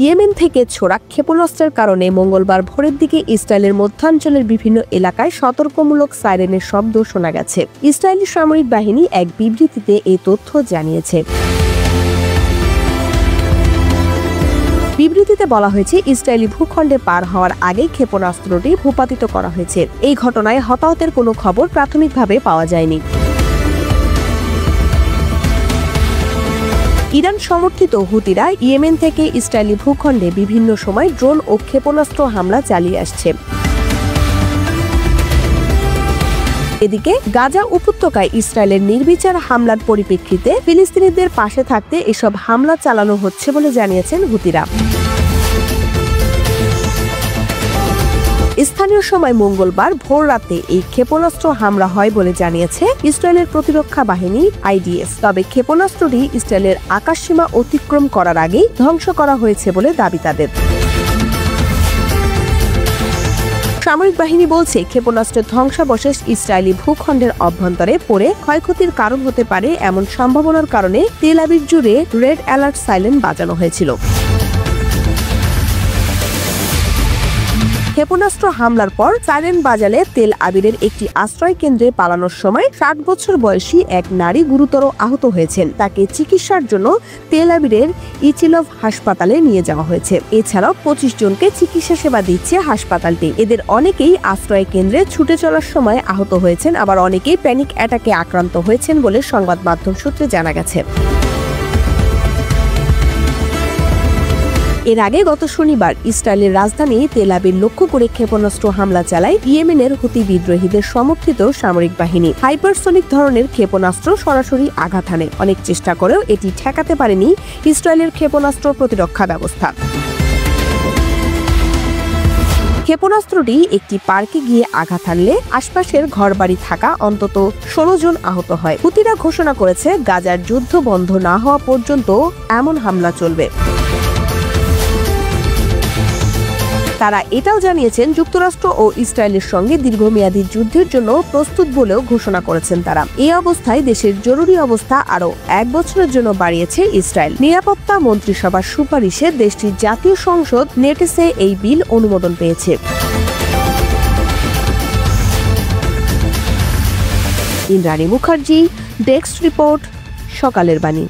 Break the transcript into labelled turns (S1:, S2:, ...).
S1: Yemen থেকে ছোড়া ক্ষেপণাস্ত্রের কারণে মঙ্গলবার ভোরের দিকে ইসরায়েলের মধ্যাঞ্চলের বিভিন্ন এলাকায় সতর্কমূলক সাইরেনের শব্দ শোনা গেছে। ইসরায়েলি সামরিক বাহিনী এক বিবৃতিতে এই তথ্য জানিয়েছে। বিবৃতিতে বলা হয়েছে, ইসরায়েলি ভূখণ্ডে পার হওয়ার আগেই ক্ষেপণাস্ত্রটি ভূপাতিত করা হয়েছে। এই ঘটনায় হতাহতের কোনো খবর প্রাথমিকভাবে পাওয়া যায়নি। ইরান সমর্থিত হুতিরা ইয়েমেন থেকে ইসরায়েলি ভূখণ্ডে বিভিন্ন সময় ড্রোন ও ক্ষেপণাস্ত্র হামলা চালিয়ে আসছে। এদিকে গাজা উপত্যকায় ইসরায়েলের নির্বিচার হামলার পরিপ্রেক্ষিতে ফিলিস্তিনিদের পাশে থাকতে এসব হামলা চালানো হচ্ছে বলে জানিয়েছেন হুতিরা। স্থানীয় সময় মঙ্গলবার ভোর রাতে এই ক্ষেপণাস্ত্র হামলা হয় বলে জানিয়েছে ইসরায়েলের প্রতিরক্ষা বাহিনী IDF। তবে ক্ষেপণাস্ত্রটি ইসরায়েলের আকাশসীমা অতিক্রম করার আগেই ধ্বংস করা হয়েছে বলে দাবি তাদের। সামরিক বাহিনী বলছে, ক্ষেপণাস্ত্রের ধ্বংসাবশেষ ইসরায়েলি ভূখণ্ডের অভ্যন্তরে পড়ে ক্ষয়ক্ষতির কারণ হতে পারে এমন সম্ভাবনার কারণে তেল আবিব জুড়ে রেড অ্যালার্ট সাইরেন বাজানো হয়েছিল। ক্ষেপণাস্ত্র হামলার পর সাইরেন বাজালে তেল আবিবের একটি আশ্রয় কেন্দ্রে পালানোর সময় 60 বছর বয়সী এক নারী গুরুতর আহত হয়েছেন। তাকে চিকিৎসার জন্য তেল আবিবের ইচিলভ হাসপাতালে নিয়ে যাওয়া হয়েছে। এছাড়াও 25 জনকে চিকিৎসা সেবা দিচ্ছে হাসপাতালটি। এদের অনেকেই আশ্রয় কেন্দ্রে ছুটে চলার সময় আহত হয়েছেন, আবার অনেকেই প্যানিক অ্যাটাকে আক্রান্ত হয়েছেন বলে সংবাদ মাধ্যম সূত্রে জানা গেছে। এর আগে গত শনিবার ইসরায়েলের রাজধানী তেল আবিব লক্ষ্য করে ক্ষেপণাস্ত্র হামলা চালায় ইয়েমেনের হুতি বিদ্রোহীদের সমর্থিত সামরিক বাহিনী। হাইপারসনিক ধরনের ক্ষেপণাস্ত্র সরাসরি আঘাত হানে। অনেক চেষ্টা করেও এটি ঠেকাতে পারেনি ইসরায়েলের ক্ষেপণাস্ত্র প্রতিরক্ষা ব্যবস্থা। ক্ষেপণাস্ত্রটি একটি পার্কে গিয়ে আঘাত হানলে আশপাশের ঘরবাড়ি থাকা অন্তত 16 জন আহত হয়। হুতিরা ঘোষণা করেছে, গাজার যুদ্ধ বন্ধ না হওয়া পর্যন্ত এমন হামলা চলবে। তারা এটাও জানিয়েছেন, যুক্তরাষ্ট্র ও ইসরায়েলের সঙ্গে দীর্ঘমেয়াদী যুদ্ধের জন্য প্রস্তুত বলেও ঘোষণা করেছেন তারা। এই অবস্থায় দেশের জরুরি অবস্থা আরও 1 বছরের জন্য বাড়িয়েছে ইসরায়েল। নিরাপত্তা মন্ত্রিসভার সুপারিশে দেশটির জাতীয় সংসদ নেটেসে এই বিল অনুমোদন পেয়েছে। ইন্দ্রাণী মুখার্জি, ডেস্ক রিপোর্ট, সকালের বাণী।